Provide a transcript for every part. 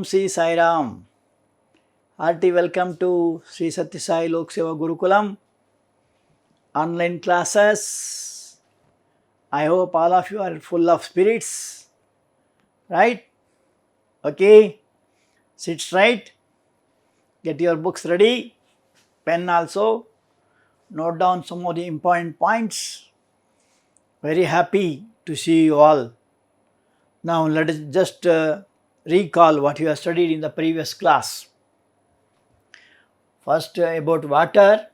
Sri Sai Ram. Hearty welcome to Sri Satya Sai Lok Seva Gurukulam online classes. I hope all of you are full of spirits, right? Okay, sit straight, get your books ready, pen also, note down some of the important points. Very happy to see you all. Now let us just recall what you have studied in the previous class. First about water.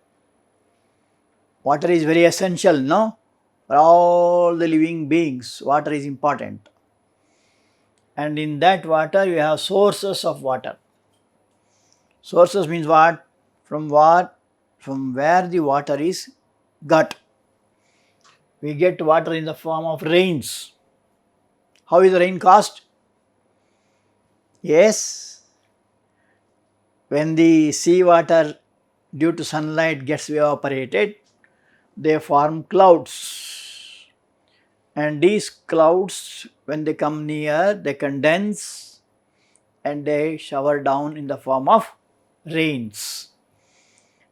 Water is very essential, no? For all the living beings, water is important. And in that water you have sources of water. Sources means what? From where the water is got. We get water in the form of rains. How is the rain caused? Yes, when the sea water due to sunlight gets evaporated, they form clouds, and these clouds, when they come near, they condense and they shower down in the form of rains.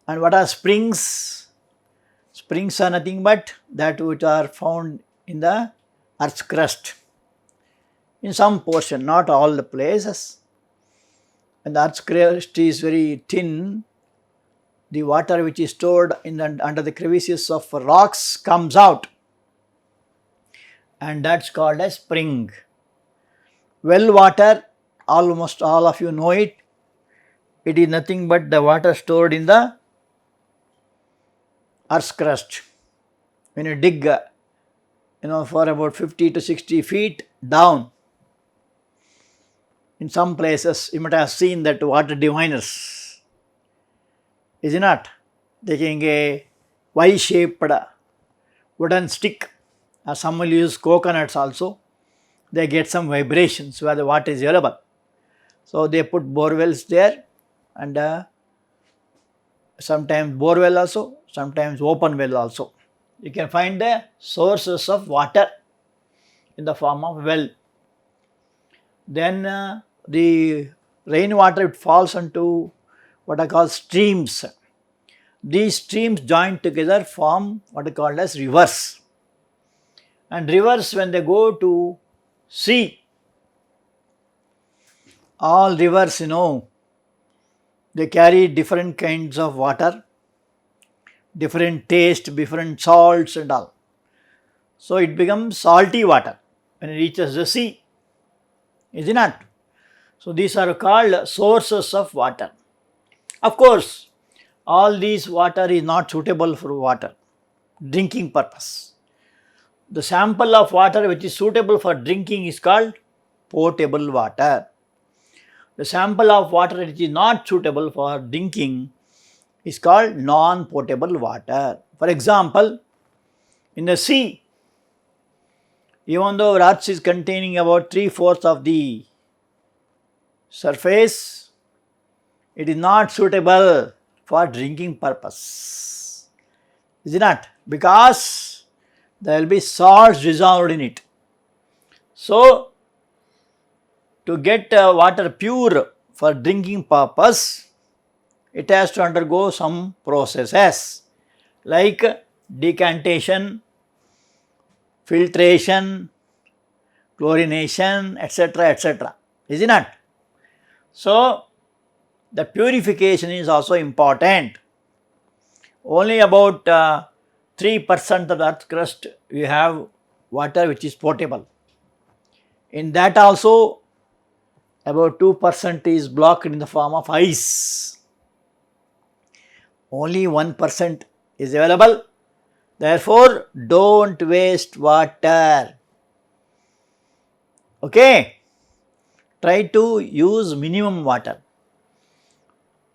And what are springs? Springs are nothing but that which are found in the earth's crust, in some portion, not all the places. When the earth's crust is very thin, the water which is stored under the crevices of rocks comes out, and that's called as spring. Well water, almost all of you know it. It is nothing but the water stored in the earth's crust. When you dig, for about 50 to 60 feet down, in some places you might have seen that water diviners, is it not? Taking a Y-shaped wooden stick, or some will use coconuts also, they get some vibrations where the water is available. So they put bore wells there, and sometimes bore well also, sometimes open well also. You can find the sources of water in the form of well. Then the rainwater, it falls into what are called streams. These streams join together form what are called as rivers. And rivers, when they go to sea, all rivers, they carry different kinds of water, different taste, different salts and all. So it becomes salty water when it reaches the sea, is it not? So these are called sources of water. Of course, all these water is not suitable for drinking purpose. The sample of water which is suitable for drinking is called potable water. The sample of water which is not suitable for drinking is called non-potable water. For example, in the sea, even though earth is containing about 3/4 of the surface, it is not suitable for drinking purpose. Is it not? Because there will be salts dissolved in it. So, to get water pure for drinking purpose, it has to undergo some processes like decantation, filtration, chlorination, etc., etc. Is it not? So, the purification is also important. Only about 3% of the earth's crust we have water which is potable. In that also, about 2% is blocked in the form of ice. Only 1% is available. Therefore, don't waste water. Okay? Try to use minimum water.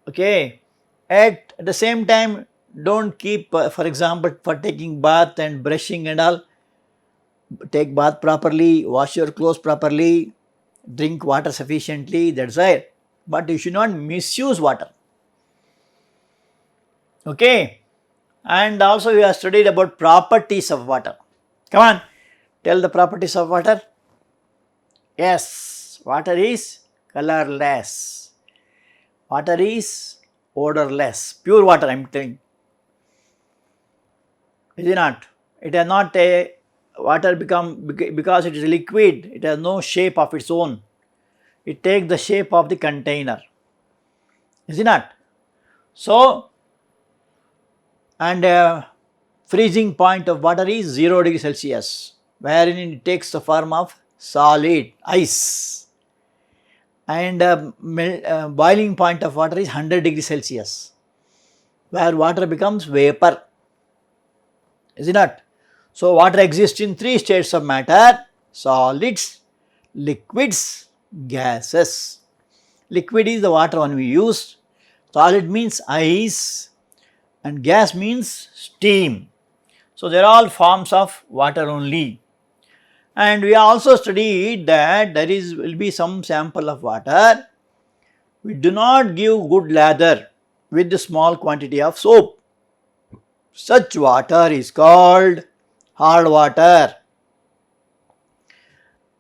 Okay? At the same time, don't keep, for example, for taking bath and brushing and all, take bath properly, wash your clothes properly, drink water sufficiently, that's right. But you should not misuse water. Okay? And also we have studied about properties of water. Come on, tell the properties of water. Yes, water is colorless. Water is odorless. Pure water, I am telling. Is it not? It has not a water become, because it is liquid, it has no shape of its own. It takes the shape of the container. Is it not? So, and freezing point of water is 0 degree Celsius, wherein it takes the form of solid ice. And boiling point of water is 100 degree Celsius, where water becomes vapor. Is it not? So, water exists in 3 states of matter: solids, liquids, gases. Liquid is the water one we use, solid means ice, and gas means steam. So, they are all forms of water only. And we also studied that there will be some sample of water. We do not give good lather with the small quantity of soap. Such water is called hard water.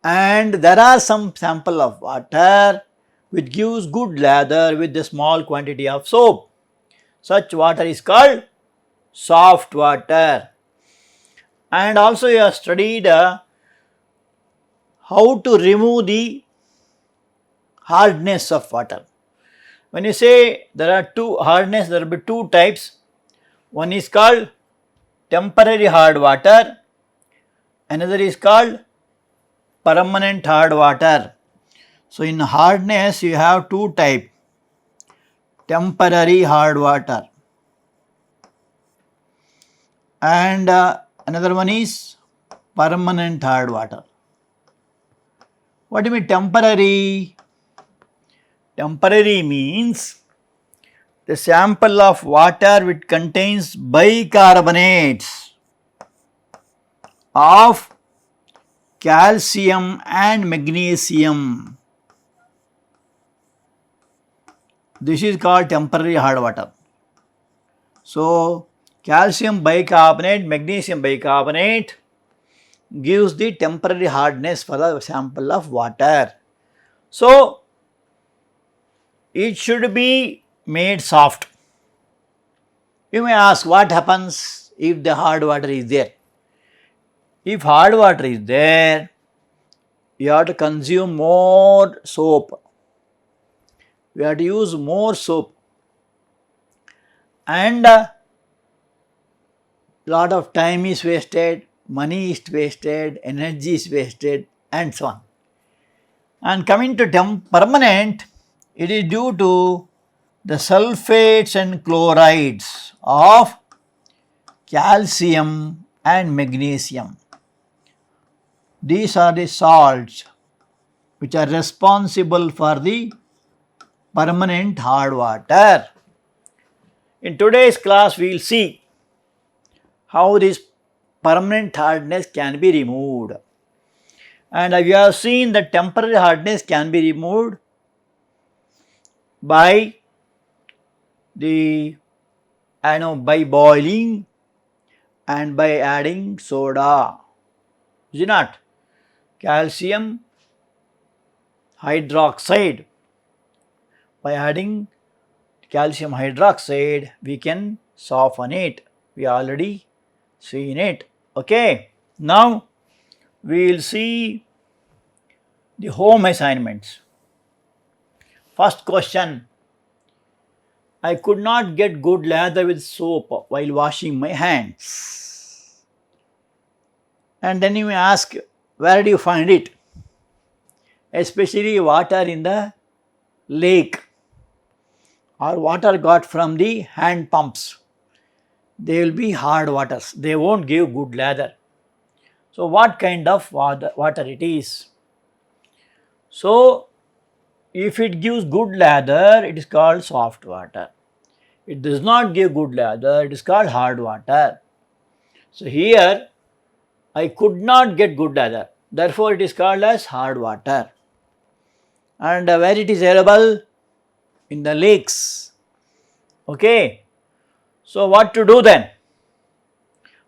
And there are some sample of water which gives good lather with the small quantity of soap. Such water is called soft water. And also you have studied how to remove the hardness of water. When you say there are two hardness, there will be two types. One is called temporary hard water, another is called permanent hard water. So, in hardness you have two types: temporary hard water and another one is permanent hard water. What do you mean temporary? Temporary means the sample of water which contains bicarbonates of calcium and magnesium. This is called temporary hard water. So, calcium bicarbonate, magnesium bicarbonate gives the temporary hardness for the sample of water. So, it should be made soft. You may ask, what happens if the hard water is there? If hard water is there, you have to consume more soap. We have to use more soap, and lot of time is wasted, money is wasted, energy is wasted, and so on. And coming to permanent, it is due to the sulfates and chlorides of calcium and magnesium. These are the salts which are responsible for the permanent hard water. In today's class, we will see how this permanent hardness can be removed. And we have seen that temporary hardness can be removed by by boiling and by adding soda. Is it not? Calcium hydroxide. By adding calcium hydroxide, we can soften it. We already seen it. Okay. Now we will see the home assignments. First question: I could not get good lather with soap while washing my hands. And then you may ask, where do you find it? Especially water in the lake or water got from the hand pumps. They will be hard waters. They won't give good lather. So, what kind of water it is? So, if it gives good lather, it is called soft water. It does not give good lather, it is called hard water. So, here I could not get good lather, therefore it is called as hard water. And where it is available? In the lakes. Okay. So, what to do then?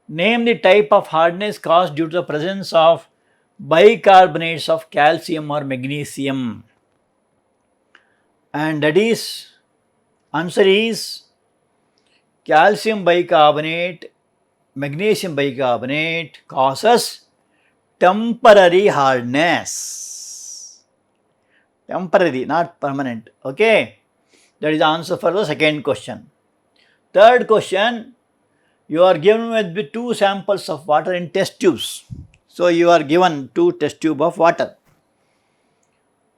Name the type of hardness caused due to the presence of bicarbonates of calcium or magnesium. and that is, answer is calcium bicarbonate, magnesium bicarbonate causes temporary hardness. Temporary, not permanent. Okay, that is the answer for the second question. Third question, you are given with two samples of water in test tubes. So you are given two test tube of water.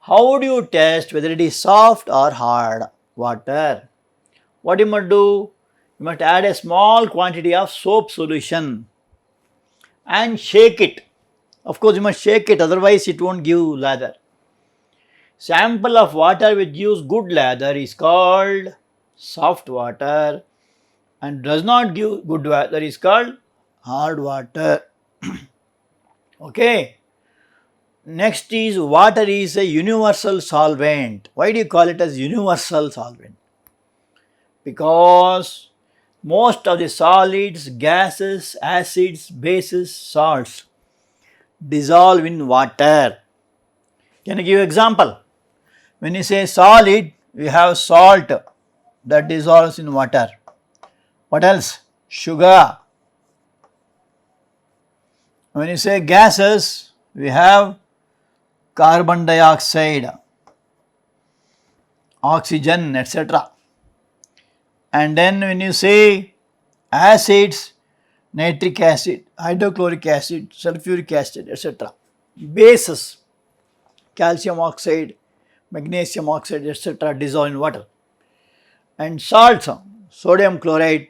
How do you test whether it is soft or hard water? What you must do? You must add a small quantity of soap solution and shake it. Of course, you must shake it, otherwise it won't give lather. Sample of water which gives good lather is called soft water, and does not give good water is called hard water. Okay. Next is, water is a universal solvent. Why do you call it as universal solvent? Because most of the solids, gases, acids, bases, salts dissolve in water. Can I give you example? When you say solid, we have salt that dissolves in water. What else? Sugar. When you say gases, we have carbon dioxide, oxygen, etc. And then when you say acids, nitric acid, hydrochloric acid, sulfuric acid, etc. Bases, calcium oxide, magnesium oxide, etc. dissolve in water. And salts, sodium chloride,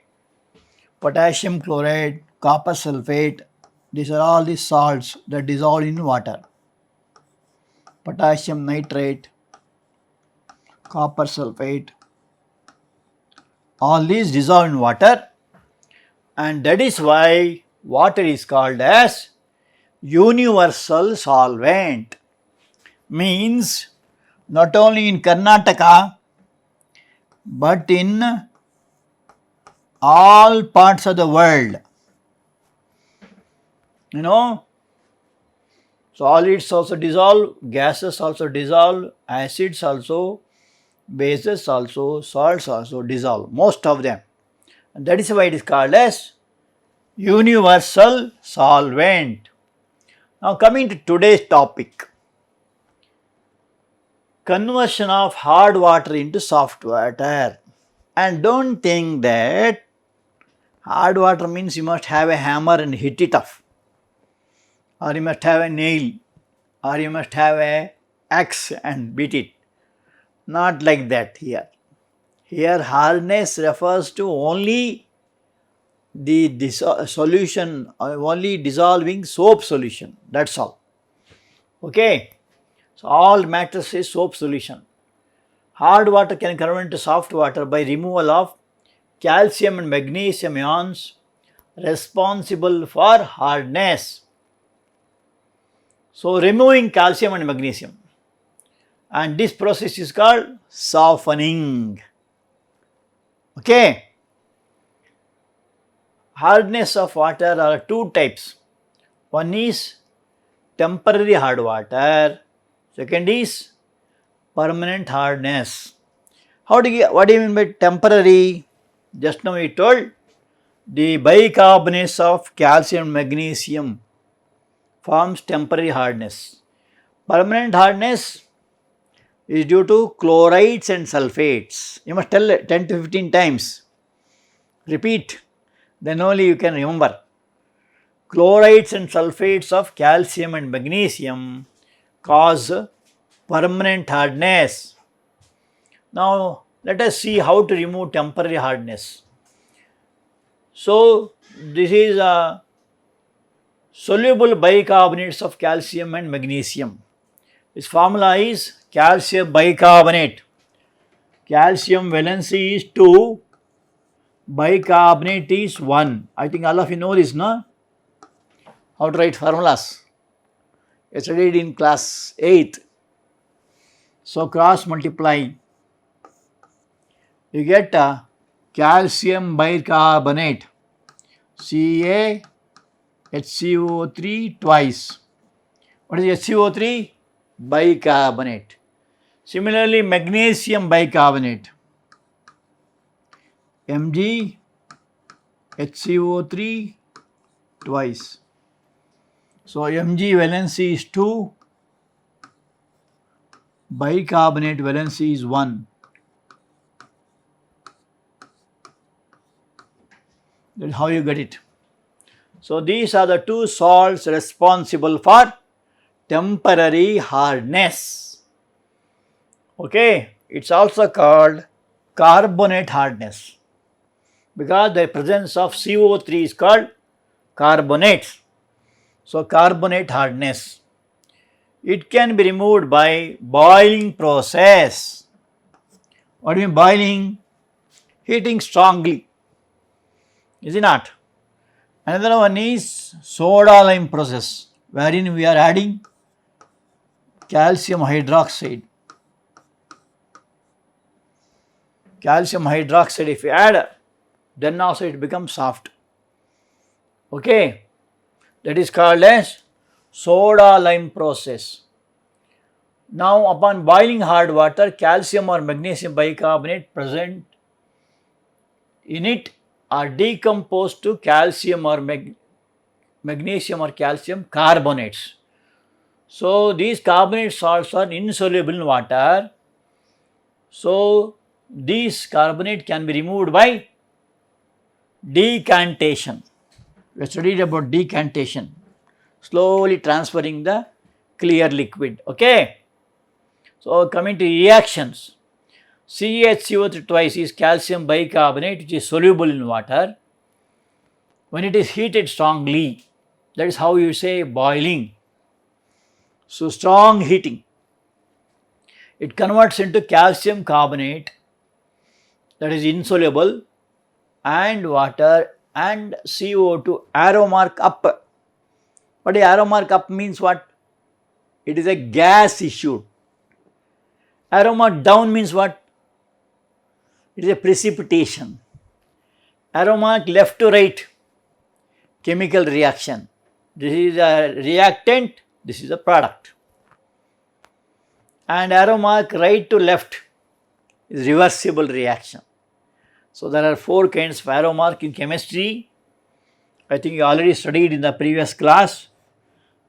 potassium chloride, copper sulfate, these are all the salts that dissolve in water. Potassium nitrate, copper sulfate, all these dissolve in water, and that is why water is called as universal solvent. Means not only in Karnataka but in all parts of the world. You know, solids also dissolve, gases also dissolve, acids also, bases also, salts also dissolve, most of them. And that is why it is called as universal solvent. Now coming to today's topic, conversion of hard water into soft water. And don't think that hard water means you must have a hammer and hit it off, or you must have a nail, or you must have a axe and beat it. Not like that here. Here hardness refers to only the solution, only dissolving soap solution, that's all. Okay. So all matters is soap solution. Hard water can convert into soft water by removal of calcium and magnesium ions responsible for hardness. So removing calcium and magnesium, and this process is called softening. Okay. Hardness of water are two types. One is temporary hard water, second is permanent hardness. What do you mean by temporary? Just now we told the bicarbonates of calcium and magnesium forms temporary hardness. Permanent hardness is due to chlorides and sulfates. You must tell 10 to 15 times. Repeat, then only you can remember. Chlorides and sulfates of calcium and magnesium cause permanent hardness. Now let us see how to remove temporary hardness. So this is soluble bicarbonates of calcium and magnesium. Its formula is calcium bicarbonate. Calcium valency is 2, bicarbonate is 1. I think all of you know this, no? How to write formulas. I studied in class 8. So cross multiply. You get calcium bicarbonate, CaHCO3 twice. What is HCO3? Bicarbonate. Similarly, magnesium bicarbonate, Mg HCO3 twice. So Mg valency is 2, bicarbonate valency is 1. That is how you get it. So these are the two salts responsible for temporary hardness. Okay, it's also called carbonate hardness because the presence of CO3 is called carbonates. So carbonate hardness. It can be removed by boiling process. What do you mean boiling? Heating strongly. Is it not? Another one is soda lime process, wherein we are adding calcium hydroxide. Calcium hydroxide, if you add, then also it becomes soft. Okay, that is called as soda lime process. Now, upon boiling hard water, calcium or magnesium bicarbonate present in it are decomposed to calcium or magnesium or calcium carbonates. So, these carbonate salts are insoluble in water. So, these carbonate can be removed by decantation. We studied about decantation, slowly transferring the clear liquid. Okay. So, coming to reactions, CaHCO3 twice is calcium bicarbonate, which is soluble in water. When it is heated strongly, that is how you say boiling. So, strong heating, it converts into calcium carbonate, that is insoluble, and water and CO2. Arrow mark up. But the arrow mark up means what? It is a gas issued. Arrow mark down means what? It is a precipitation. Arrow mark left to right, chemical reaction. This is a reactant, this is a product. And arrow mark right to left is reversible reaction. So there are 4 kinds of arrow mark in chemistry. I think you already studied in the previous class.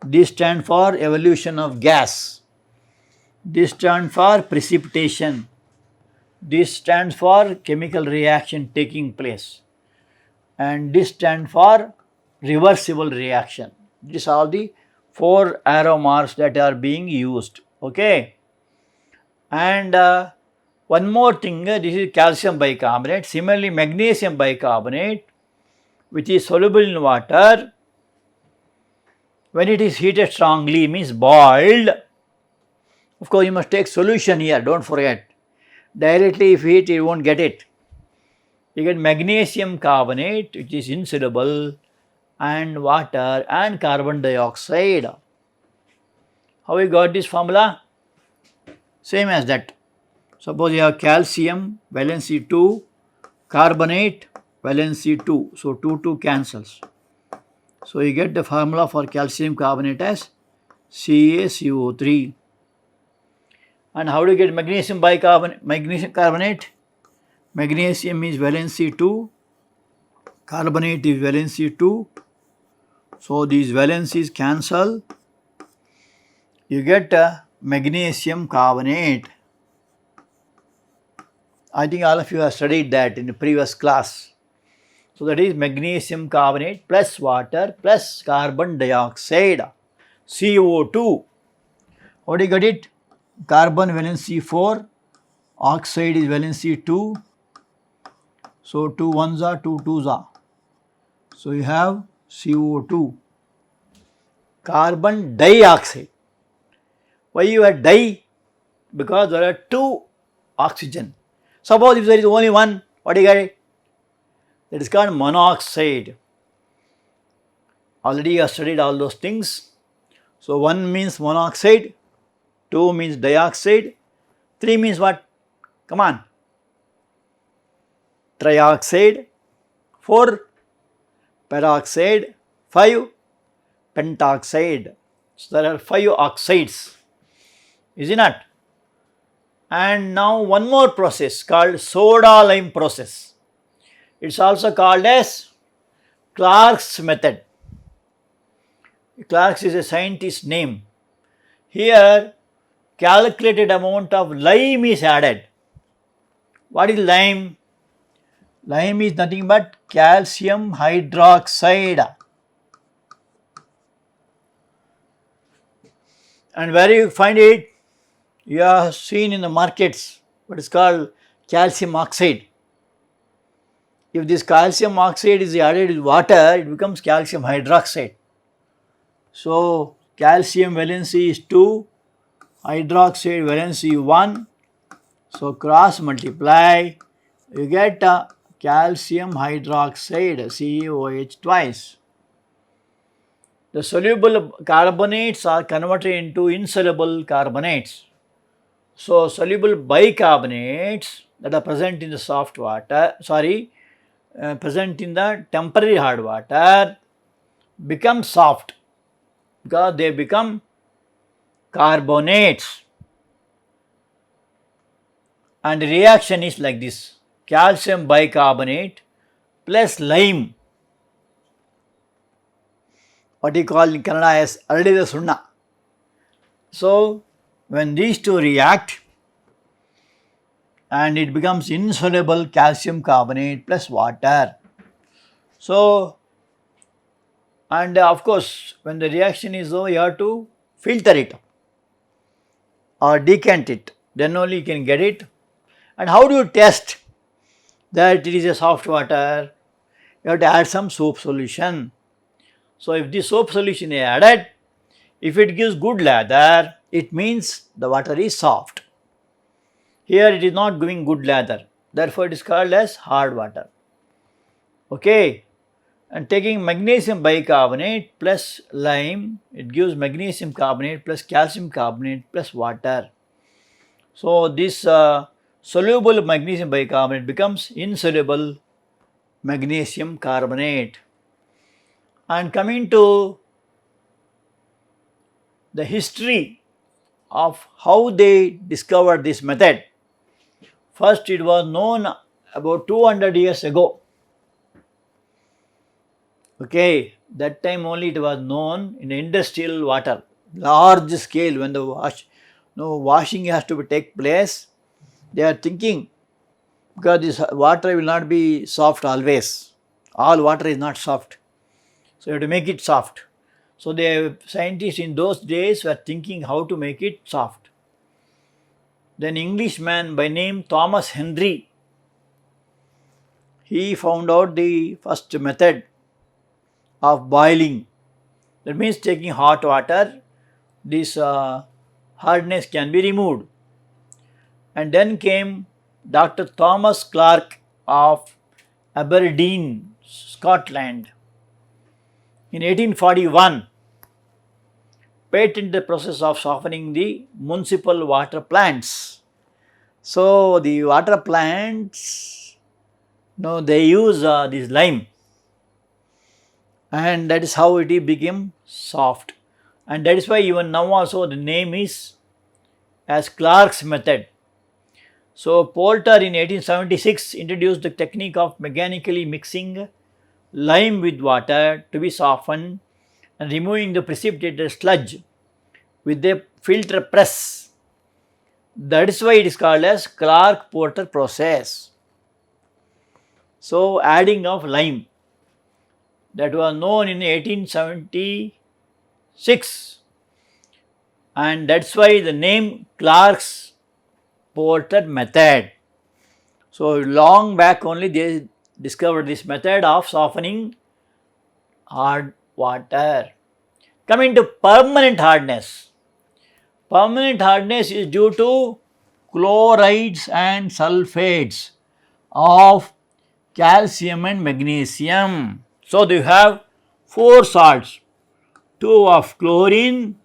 These stand for evolution of gas. This stands for precipitation. This stands for chemical reaction taking place. And this stands for reversible reaction. These are the 4 arrow marks that are being used. Okay. And one more thing, this is calcium bicarbonate. Similarly, magnesium bicarbonate, which is soluble in water, when it is heated strongly, means boiled. Of course, you must take solution here, don't forget. Directly if you heat, you won't get it. You get magnesium carbonate, which is insoluble, and water and carbon dioxide. How we got this formula? Same as that. Suppose you have calcium, valency 2, carbonate, valency 2. So 2 cancels. So you get the formula for calcium carbonate as CaCO3. And how do you get magnesium bicarbonate? Magnesium carbonate? Magnesium is valency 2, carbonate is valency 2. So these valencies cancel. You get magnesium carbonate. I think all of you have studied that in the previous class. So that is magnesium carbonate plus water plus carbon dioxide, CO2. How do you get it? Carbon valency 4, oxide is valency 2. So 2 ones are 2 twos are. So you have CO2. Carbon dioxide. Why you have di? Because there are 2 oxygen. Suppose if there is only one, what do you get? That is called monoxide. Already you have studied all those things. So 1 means monoxide, 2 means dioxide, 3 means what? Come on. Trioxide, 4 peroxide, 5 pentoxide. So there are 5 oxides. Is it not? And now one more process called soda lime process. It's also called as Clark's method. Clark's is a scientist's name. Here, calculated amount of lime is added. What is lime? Lime is nothing but calcium hydroxide. And where you find it? You have seen in the markets what is called calcium oxide. If this calcium oxide is added with water, it becomes calcium hydroxide. So, calcium valency is 2, hydroxide valency 1. So, cross multiply, you get calcium hydroxide CaOH twice. The soluble carbonates are converted into insoluble carbonates. So, soluble bicarbonates that are present in the soft water, present in the temporary hard water become soft because they become carbonates. And the reaction is like this: calcium bicarbonate plus lime, what you call in Kannada as Aradida Sunna. So, when these two react and it becomes insoluble calcium carbonate plus water. So, and of course, when the reaction is over, you have to filter it or decant it, then only you can get it. And how do you test that it is a soft water? You have to add some soap solution. So, if the soap solution is added, if it gives good lather, it means the water is soft. Here it is not giving good lather, therefore it is called as hard water. Okay, and taking magnesium bicarbonate plus lime, it gives magnesium carbonate plus calcium carbonate plus water. So, this soluble magnesium bicarbonate becomes insoluble magnesium carbonate. And coming to the history of how they discovered this method, first it was known about 200 years ago. Okay, that time only it was known in industrial water, large scale. When the washing has to take place, they are thinking, because this water will not be soft always. All water is not soft, so you have to make it soft. So the scientists in those days were thinking how to make it soft. Then Englishman by name Thomas Henry, he found out the first method of boiling. That means taking hot water, this hardness can be removed. And then came Dr. Thomas Clark of Aberdeen, Scotland. In 1841, patented the process of softening the municipal water plants. So, the water plants, they use this lime, and that is how it became soft. And that is why even now also the name is as Clark's method. So, Poulter in 1876 introduced the technique of mechanically mixing lime with water to be softened and removing the precipitated sludge with a filter press. That is why it is called as Clark-Poulter process. So, adding of lime, that was known in 1876, and that is why the name Clark's Poulter method. So, long back only they discovered this method of softening hard water. Coming to permanent hardness. Permanent hardness is due to chlorides and sulfates of calcium and magnesium. So, you have 4 salts, 2 of chlorine,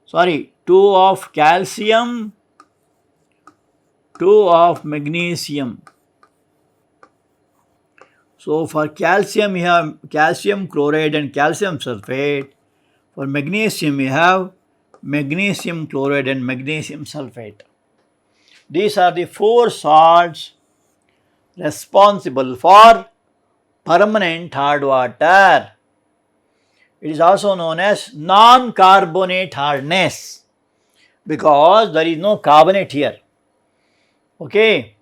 2 of calcium, 2 of magnesium. So, for calcium you have calcium chloride and calcium sulfate. For magnesium you have magnesium chloride and magnesium sulfate. These are the four salts responsible for permanent hard water. It is also known as non-carbonate hardness because there is no carbonate here. Okay.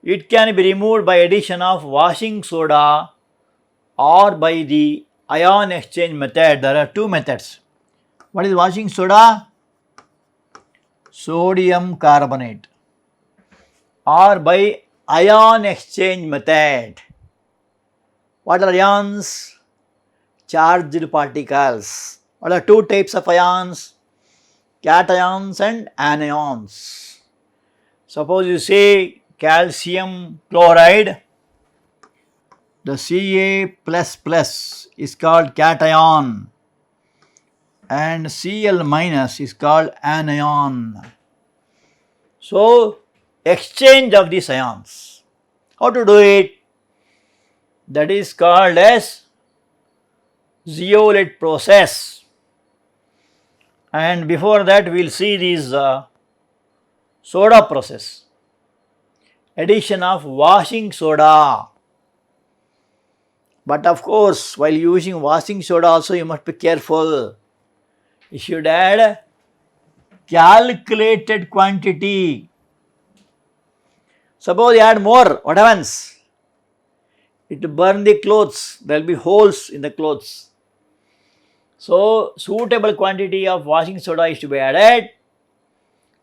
It can be removed by addition of washing soda or by the ion exchange method. There are two methods. What is washing soda? Sodium carbonate, or by ion exchange method. What are ions? Charged particles. What are two types of ions? Cations and anions. Suppose you say calcium chloride, the Ca++ is called cation and Cl- is called anion. So, exchange of these ions. How to do it? That is called as zeolite process. And before that we will see this soda process. Addition of washing soda. But of course, while using washing soda also you must be careful. You should add calculated quantity. Suppose you add more, what happens? It will burn the clothes, there will be holes in the clothes. So, suitable quantity of washing soda is to be added.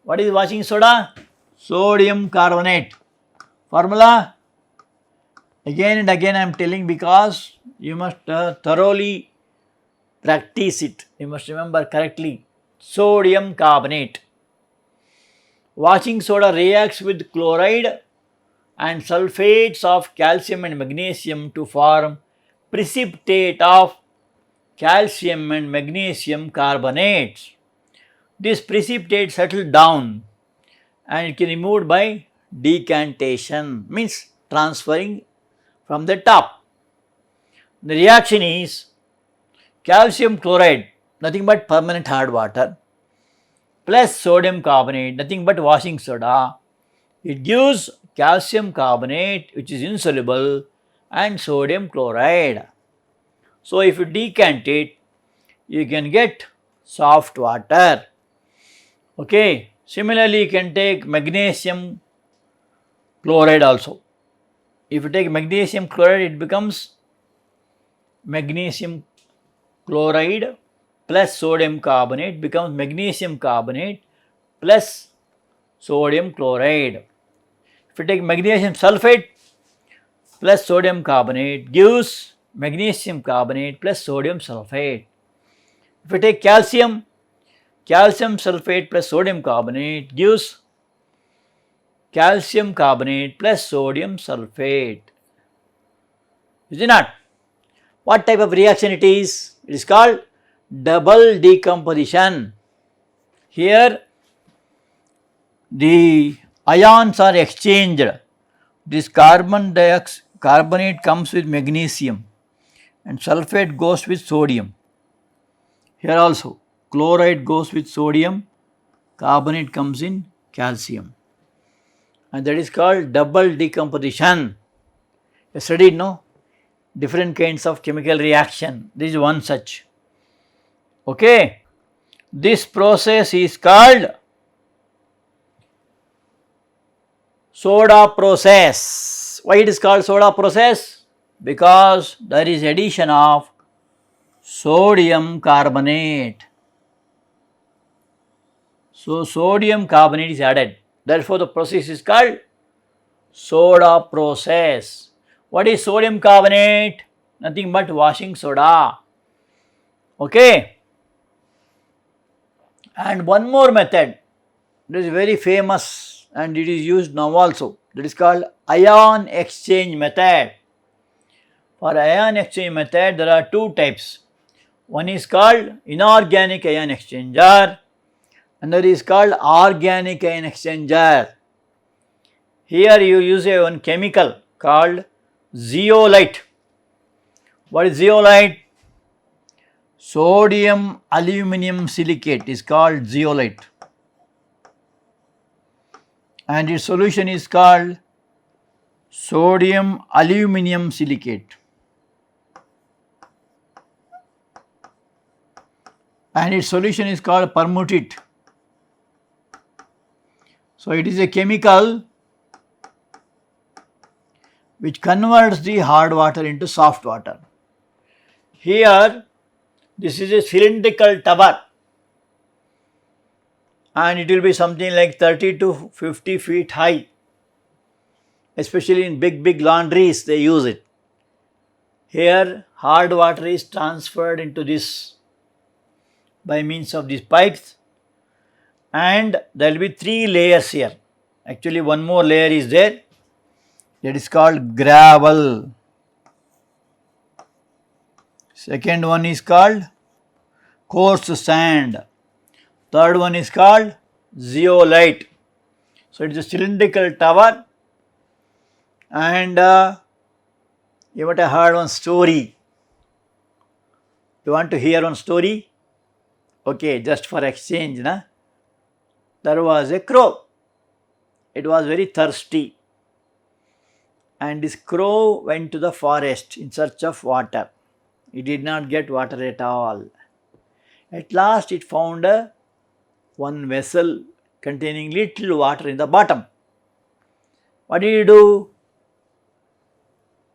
What is washing soda? Sodium carbonate. Formula? Again and again I am telling because you must thoroughly practice it. You must remember correctly. Sodium carbonate. Washing soda reacts with chloride and sulfates of calcium and magnesium to form precipitate of calcium and magnesium carbonates. This precipitate settles down and it can be removed by decantation, means transferring from the top. The reaction is calcium chloride, nothing but permanent hard water, plus sodium carbonate, nothing but washing soda. It gives calcium carbonate which is insoluble and sodium chloride. So, if you decant it, you can get soft water. Okay. Similarly, you can take magnesium chloride also. If you take magnesium chloride, it becomes magnesium chloride plus sodium carbonate becomes magnesium carbonate plus sodium chloride. If you take magnesium sulfate plus sodium carbonate gives magnesium carbonate plus sodium sulfate. If you take calcium sulfate plus sodium carbonate gives calcium carbonate plus sodium sulfate. Is it not? What type of reaction it is? It is called double decomposition. Here the ions are exchanged. This carbonate comes with magnesium and sulfate goes with sodium. Here also chloride goes with sodium, carbonate comes in calcium, and that is called double decomposition. You studied, no? Different kinds of chemical reaction. This is one such. Okay. This process is called soda process. Why it is called soda process? Because there is addition of sodium carbonate. So, sodium carbonate is added. Therefore, the process is called soda process. What is sodium carbonate? Nothing but washing soda. Okay. And one more method, it is very famous and it is used now also. That is called ion exchange method. For ion exchange method, there are two types. One is called inorganic ion exchanger, another is called organic ion exchanger. Here you use one chemical called zeolite. What is zeolite? Sodium aluminum silicate is called zeolite. and its solution is called sodium aluminum silicate, and its solution is called permutate. So it is a chemical which converts the hard water into soft water. Here this is a cylindrical tower and it will be something like 30 to 50 feet high, especially in big laundries they use it. Here hard water is transferred into this by means of these pipes, and there will be 3 layers here. Actually one more layer is there, that is called gravel. Second one is called coarse sand. Third one is called zeolite. So it is a cylindrical tower, and you might have heard one story. You want to hear one story? Okay, just for exchange, na? There was a crow. It was very thirsty, and this crow went to the forest in search of water. It did not get water at all. At last it found one vessel containing little water in the bottom. What did he do?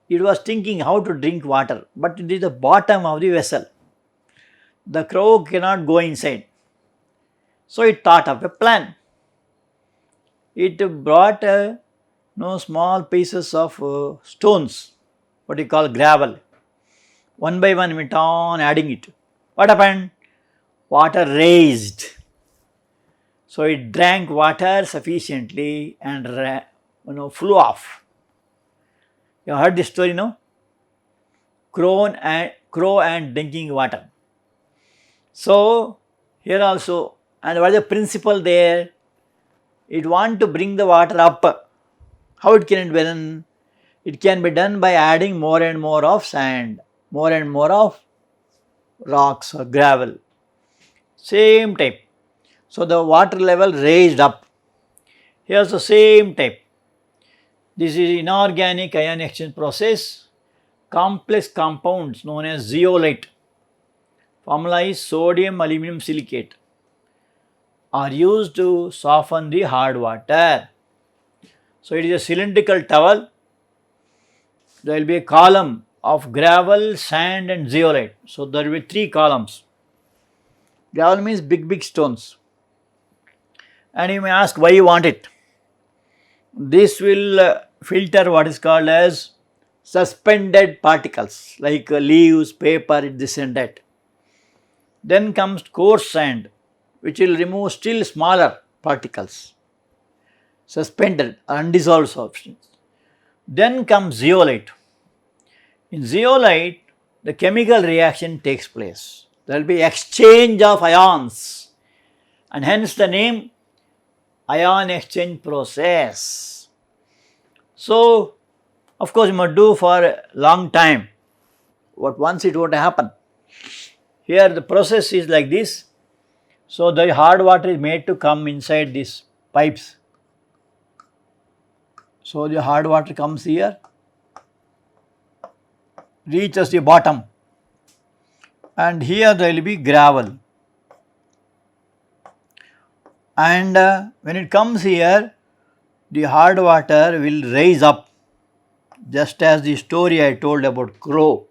It was thinking how to drink water, but it is the bottom of the vessel. The crow cannot go inside. So it thought of a plan. It brought small pieces of stones, what you call gravel. One by one went on adding it. What happened? Water raised. So it drank water sufficiently and flew off. You heard this story, no? Crow and drinking water. So here also, and what is the principle there? It wants to bring the water up. How it can be done? It can be done by adding more and more of sand, more and more of rocks or gravel. Same type. So the water level raised up. Here's the same type. This is inorganic ion exchange process. Complex compounds known as zeolite, formula is sodium aluminum silicate, are used to soften the hard water. So it is a cylindrical towel. There will be a column of gravel, sand and zeolite. So there will be 3 columns. Gravel means big stones. And you may ask why you want it. This will filter what is called as suspended particles like leaves, paper, this and that. Then comes coarse sand, which will remove still smaller particles, suspended or undissolved substance. Then comes zeolite. In zeolite, the chemical reaction takes place. There will be exchange of ions, and hence the name ion exchange process. So, of course, you must do for a long time, but once it won't happen. Here the process is like this. So, the hard water is made to come inside these pipes. So, the hard water comes here, reaches the bottom, and here there will be gravel. And when it comes here, the hard water will rise up, just as the story I told about crow,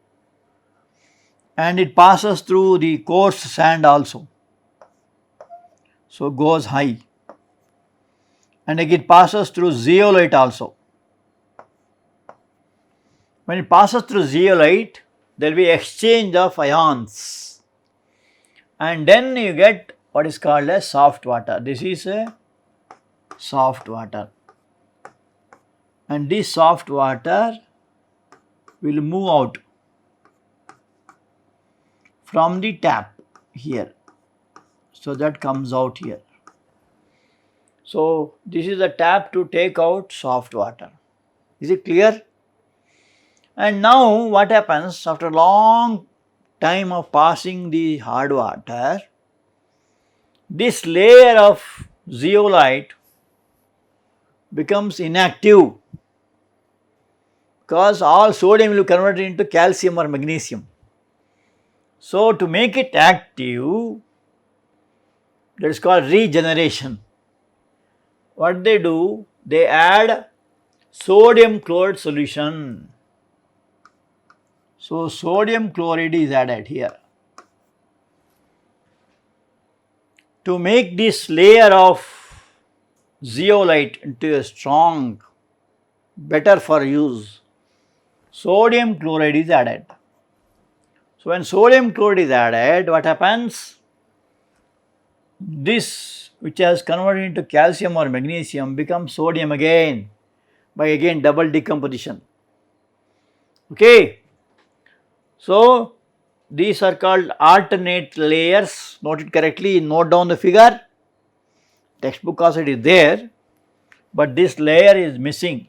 and it passes through the coarse sand also, so goes high, and it passes through zeolite also. When it passes through zeolite, there will be exchange of ions, and then you get what is called as soft water. This is a soft water, and this soft water will move out from the tap here. So that comes out here. So this is the tap to take out soft water. Is it clear? And now what happens after a long time of passing the hard water, this layer of zeolite becomes inactive because all sodium will be converted into calcium or magnesium. So, to make it active, that is called regeneration. What they do? They add sodium chloride solution. So, sodium chloride is added here. To make this layer of zeolite into a strong, better for use, sodium chloride is added. So, when sodium chloride is added, what happens? This which has converted into calcium or magnesium becomes sodium again by again double decomposition. Okay. So, these are called alternate layers. Note it correctly, note down the figure. Textbook also it is there, but this layer is missing.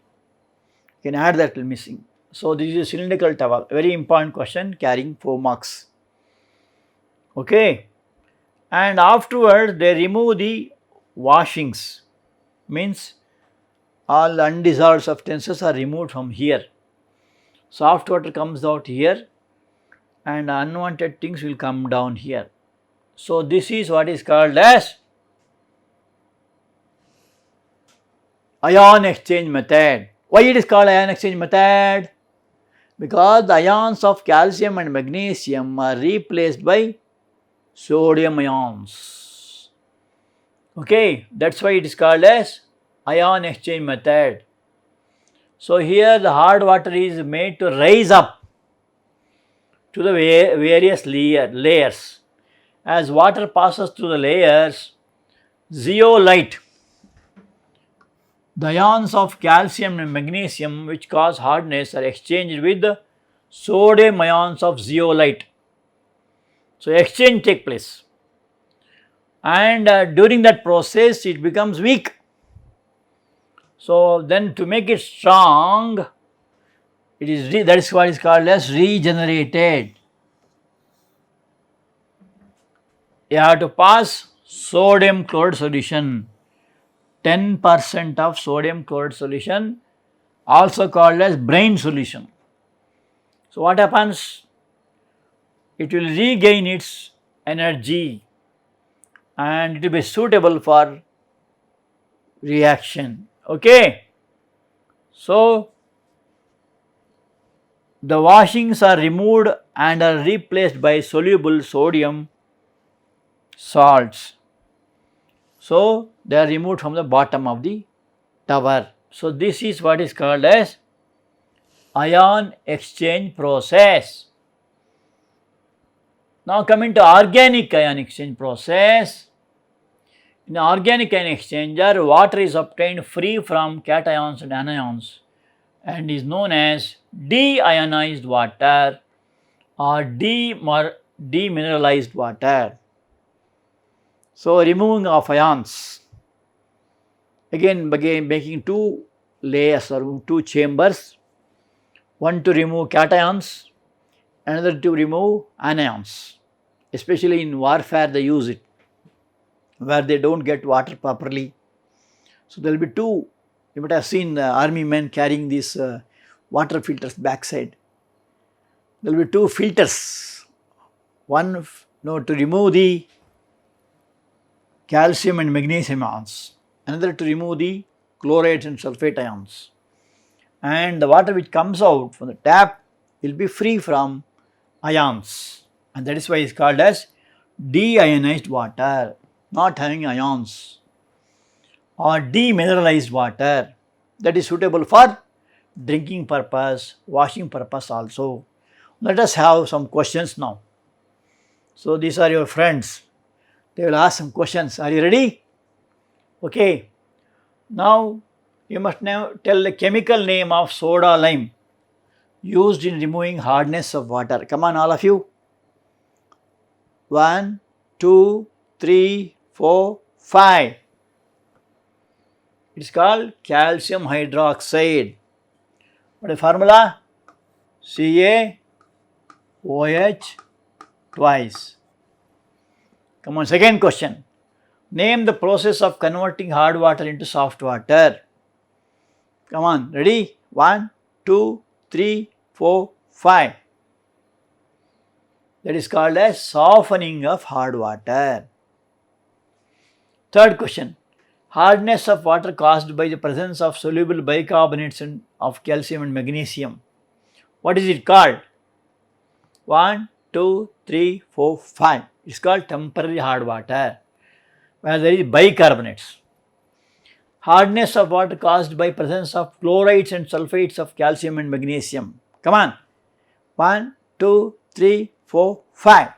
You can add that missing. So, this is a cylindrical towel, very important question carrying 4 marks. Okay. And afterwards they remove the washings, means all undissolved substances are removed from here. Soft water comes out here and unwanted things will come down here. So, this is what is called as ion exchange method. Why it is called ion exchange method? Because the ions of calcium and magnesium are replaced by sodium ions. Okay, that is why it is called as ion exchange method. So, here the hard water is made to rise up to the various layers. As water passes through the layers, zeolite, the ions of calcium and magnesium which cause hardness are exchanged with the sodium ions of zeolite. So, exchange takes place and during that process it becomes weak. So, then to make it strong, it is that is what is called as regenerated. You have to pass sodium chloride solution, 10% of sodium chloride solution, also called as brine solution. So, what happens? It will regain its energy and it will be suitable for reaction. Okay. So, the washings are removed and are replaced by soluble sodium salts. So, they are removed from the bottom of the tower. So, this is what is called as ion exchange process. Now, coming to organic ion exchange process. In organic ion exchanger, water is obtained free from cations and anions and is known as deionized water or demineralized water. So, removing of ions, again making 2 layers or 2 chambers, one to remove cations, another to remove anions. Especially in warfare they use it, where they do not get water properly. So, there will be 2, you might have seen army men carrying these water filters backside. There will be 2 filters, one to remove the calcium and magnesium ions, another to remove the chlorides and sulfate ions, and the water which comes out from the tap will be free from ions, and that is why it is called as deionized water, not having ions, or demineralized water, that is suitable for drinking purpose, washing purpose also. Let us have some questions now. So, these are your friends, they will ask some questions. Are you ready? Okay. Now, you must now tell the chemical name of soda lime used in removing hardness of water. Come on, all of you. 1, 2, 3, 4, 5. It is called calcium hydroxide. What is the formula? CaOH twice. Come on, second question. Name the process of converting hard water into soft water. Come on, ready? 1, 2, 3, 4, 5. That is called as softening of hard water. Third question. Hardness of water caused by the presence of soluble bicarbonates of calcium and magnesium. What is it called? 1, 2, 3, 4, 5. It's called temporary hard water, where there is bicarbonates. Hardness of water caused by presence of chlorides and sulfates of calcium and magnesium. Come on. 1, 2, 3, 4, 5.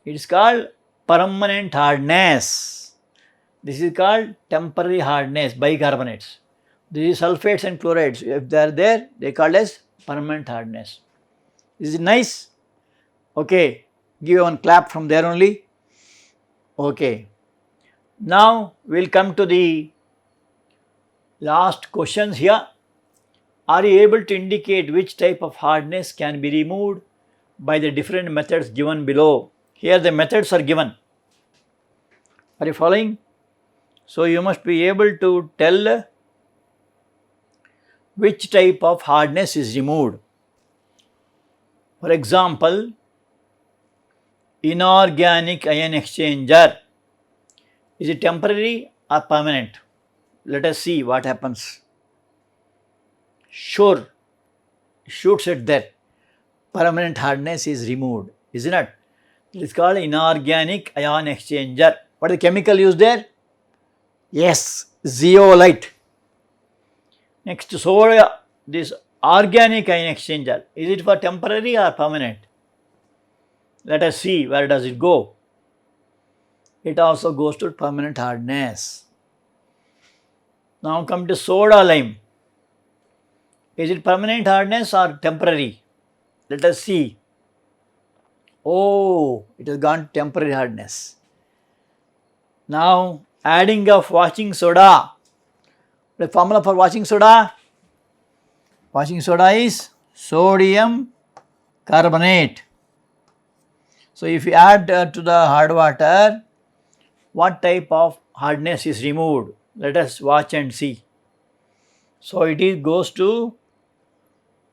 It is called permanent hardness. This is called temporary hardness, bicarbonates. These sulfates and chlorides, if they are there, they are called as permanent hardness. Is it nice? Okay, give one clap from there only. Okay. Now we will come to the last questions here. Are you able to indicate which type of hardness can be removed by the different methods given below? Here the methods are given. Are you following? So you must be able to tell which type of hardness is removed. For example, inorganic ion exchanger. Is it temporary or permanent? Let us see what happens. Sure, shoots it there. Permanent hardness is removed, isn't it? It is called inorganic ion exchanger. What is the chemical used there? Yes, zeolite. Next, soda, this organic ion exchanger. Is it for temporary or permanent? Let us see where does it go. It also goes to permanent hardness. Now come to soda lime. Is it permanent hardness or temporary? Let us see. Oh, it has gone temporary hardness. Now adding of washing soda. The formula for washing soda? Washing soda is sodium carbonate. So if you add to the hard water, what type of hardness is removed? Let us watch and see. So it goes to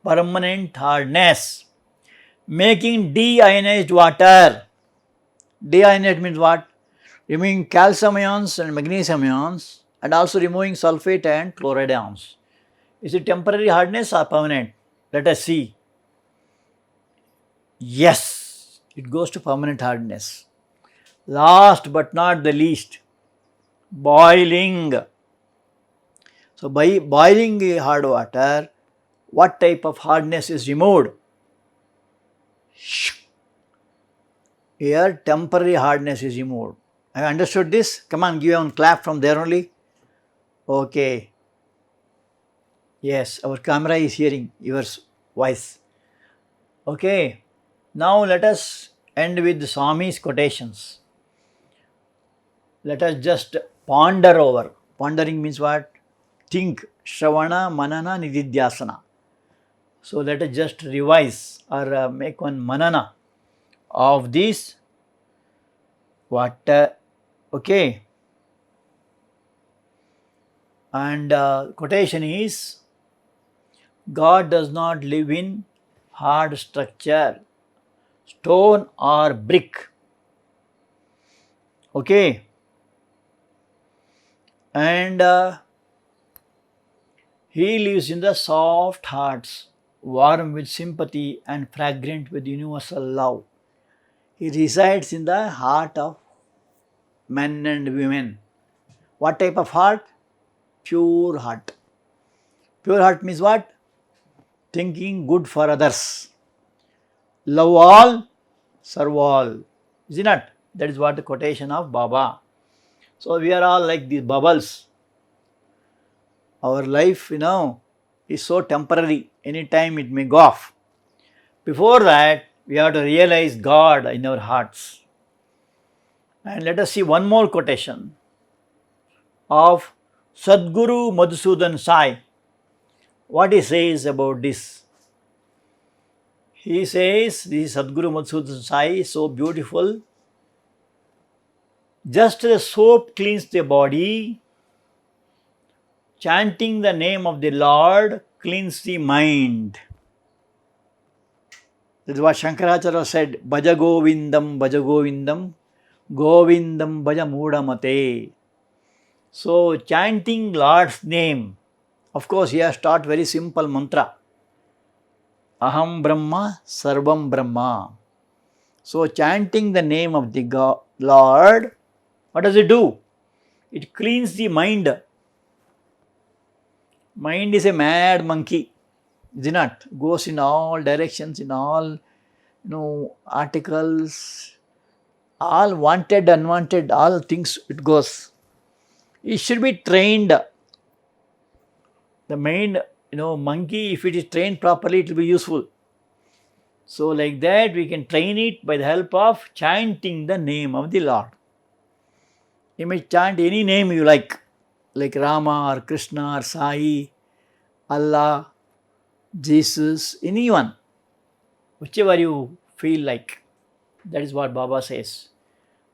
permanent hardness. Making deionized water. Deionized means what? Removing calcium ions and magnesium ions and also removing sulfate and chloride ions. Is it temporary hardness or permanent? Let us see. Yes, it goes to permanent hardness. Last but not the least, boiling. So by boiling hard water, what type of hardness is removed? Here temporary hardness is removed. Have you understood this? Come on, give one clap from there only. Okay. Yes, our camera is hearing your voice. Okay. Now let us end with Swami's quotations. Let us just ponder over. Pondering means what? Think. Shravana, Manana, Nididhyasana. So let us just revise or make one manana of this. What? Okay. And quotation is, God does not live in hard structure, stone or brick. Okay. And he lives in the soft hearts, warm with sympathy and fragrant with universal love. He resides in the heart of men and women. What type of heart? Pure heart. Pure heart means what? Thinking good for others. Love all, serve all. Is it not? That is what the quotation of Baba. So we are all like these bubbles. Our life, is so temporary. Anytime it may go off. Before that, we have to realize God in our hearts. And let us see one more quotation of Sadguru Madhusudan Sai. What he says about this? He says, this Sadguru Madhusudan Sai is so beautiful. Just the soap cleans the body, chanting the name of the Lord cleans the mind. That is what Shankaracharya said, Bhaja Govindam, Govindam Bhaja Mudamate. So chanting Lord's name, of course he has taught very simple mantra. Aham Brahma, Sarvam Brahma. So chanting the name of the Lord, what does it do? It cleans the mind. Mind is a mad monkey, is it not? Goes in all directions, in all articles, all wanted, unwanted, all things it goes. It should be trained. The mind, monkey, if it is trained properly, it will be useful. So like that, we can train it by the help of chanting the name of the Lord. You may chant any name you like Rama or Krishna or Sai, Allah, Jesus, anyone, whichever you feel like. That is what Baba says.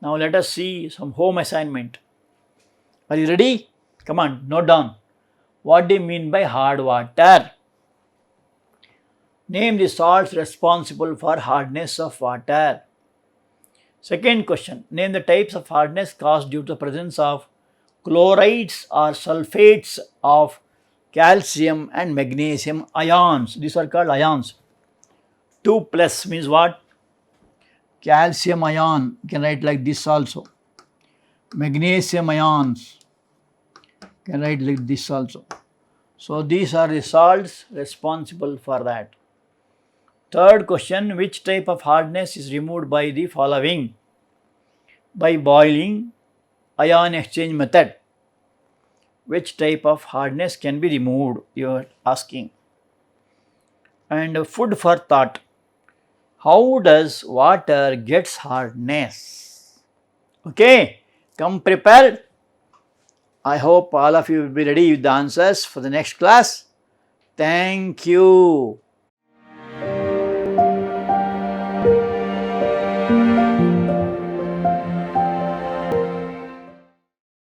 Now let us see some home assignment. Are you ready? Come on, note down. What do you mean by hard water? Name the salts responsible for hardness of water. Second question. Name the types of hardness caused due to the presence of chlorides or sulfates of calcium and magnesium ions. These are called ions. 2 plus means what? Calcium ion. You can write like this also. Magnesium ions. You can write like this also. So these are the salts responsible for that. Third question, which type of hardness is removed by the following? By boiling, ion exchange method. Which type of hardness can be removed? You are asking. And food for thought. How does water gets hardness? Okay, come prepared. I hope all of you will be ready with the answers for the next class. Thank you.